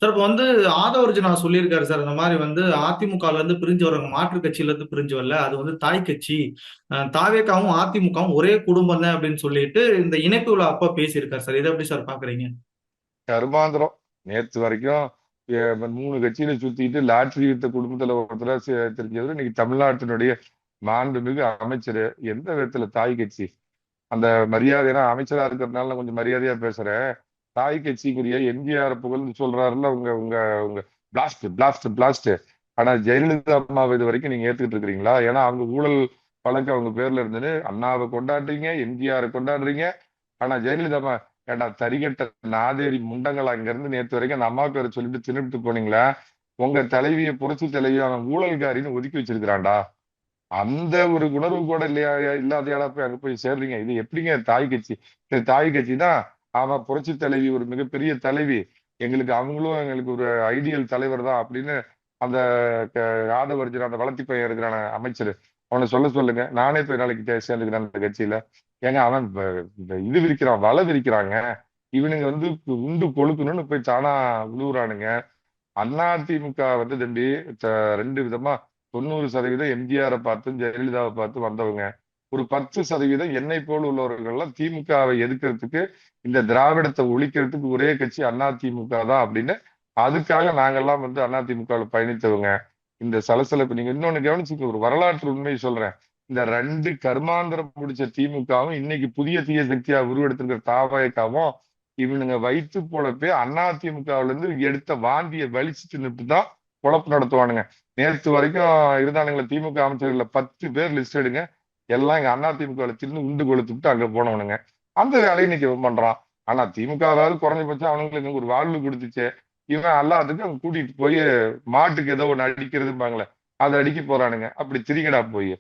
Sir இப்ப ஆதவர்ஜுனா சொல்லியிருக்காரு sir. இந்த மாதிரி அதிமுகல இருந்து பிரிஞ்சு வர்றவங்க மாற்றுக் கட்சியில இருந்து பிரிஞ்சு வரல. அது தாய் கட்சி. தாவேகாவும் அதிமுகவும் ஒரே குடும்பம் தான் அப்படின்னு சொல்லிட்டு இந்த இணைப்பு விழா அப்ப பேசியிருக்காரு சார். இதை எப்படி சார் பாக்குறீங்க? கருமாந்திரம். நேத்து வரைக்கும் 3 கட்சியில சுத்திட்டு லாட்டரி வித்த குடும்பத்துல ஒருத்தரா தெரிஞ்சவர் இன்னைக்கு தமிழ்நாட்டினுடைய மாண்புமிகு அமைச்சர். எந்த விதத்துல தாய் கட்சி அந்த மரியாதை? ஏன்னா அமைச்சரா இருக்கிறதுனால நான் கொஞ்சம் மரியாதையா பேசுறேன். தாய் கட்சிக்குரிய எம்ஜிஆர் புகழ்ந்து சொல்றாருல உங்க உங்க உங்க பிளாஸ்ட் பிளாஸ்ட் பிளாஸ்ட். ஆனா ஜெயலலிதா அம்மாவை இது வரைக்கும் நீங்க ஏத்துக்கிட்டு இருக்கிறீங்களா? ஏன்னா அவங்க ஊழல் வழக்கு அவங்க பேர்ல இருந்தது. அண்ணாவை கொண்டாடுறீங்க, எம்ஜிஆர் கொண்டாடுறீங்க. ஆனா ஜெயலலிதா அம்மா, ஏண்டா தரிகட்ட நாதேரி முண்டங்கள், அங்க இருந்து நேத்து வரைக்கும் அந்த அம்மா பேரை சொல்லிட்டு தின்னுட்டு போனீங்களா? உங்க தலைவிய புரட்சி தலைவிய அவன் ஊழல்காரின்னு ஒதுக்கி வச்சிருக்கிறான்டா. அந்த ஒரு உணர்வு கூட இல்லையா? இல்லாதையாடா போய் அங்க போய் சேர்றீங்க. இது எப்படிங்க தாய் கட்சி? சரி, தாய் கட்சி தான். ஆமா, புரட்சி தலைவி ஒரு மிகப்பெரிய தலைவி. எங்களுக்கு ஒரு ஐடியல் தலைவர் தான் அப்படின்னு அந்த ஆதவர்ஜுன், அந்த வளர்த்தி பையன் இருக்கிறான அமைச்சர், அவனை சொல்ல சொல்லுங்க. நானே போய் நாளைக்கு சேர்ந்துக்கிறேன் அந்த கட்சியில. ஏங்க அவன் இது விரிக்கிறான், வலை விரிக்கிறாங்க. இவனுங்க உண்டு கொழுக்கணும்னு போய் தானா விழுவுறானுங்க. அதிமுக தம்பி, ரெண்டு விதமா. 90% எம்ஜிஆரை பார்த்தும் ஜெயலலிதாவை பார்த்து வந்தவங்க. ஒரு 10% என்னை போல் உள்ளவர்கள் எல்லாம் திமுகவை எதிர்க்கிறதுக்கு, இந்த திராவிடத்தை ஒழிக்கிறதுக்கு ஒரே கட்சி அதிமுக தான் அப்படின்னு, அதுக்காக நாங்கெல்லாம் அதிமுகவில் பயணித்தவங்க. இந்த சலசலப்பு நீங்க இன்னொன்னு கவனிச்சுக்க, ஒரு வரலாற்று உண்மையை சொல்றேன். இந்த ரெண்டு கர்மாந்திரம் முடிச்ச திமுகவும் இன்னைக்கு புதிய தீய சக்தியா உருவெடுத்திருக்கிற தாவகாவும் இவனுங்க வயிற்று பொழப்பே அதிமுகவுல இருந்து எடுத்த வாந்தியை வலிச்சு தின்னுட்டு தான் பொழப்பு நடத்துவானுங்க. நேற்று வரைக்கும் இருந்தானுங்களே திமுக அமைச்சர்கள 10 பேர் லிஸ்ட் எடுங்க. எல்லாம் இங்க அதிமுகவில் தின்னு உண்டு கொளுத்துட்டு அங்க போனவனுங்க. அந்த வேலையை இன்னைக்கு இவன் பண்றான். ஆனா திமுகவாவது குறைஞ்சபட்சம் அவனுங்களுக்கு ஒரு வாழ்வு கொடுத்துச்சு. இவன் எல்லாத்துக்கும் அவங்க கூட்டிட்டு போய் மாட்டுக்கு ஏதோ ஒண்ணு அடிக்கிறதுப்பாங்களே, அதை அடிக்க போறானுங்க. அப்படி திரிகடா போய்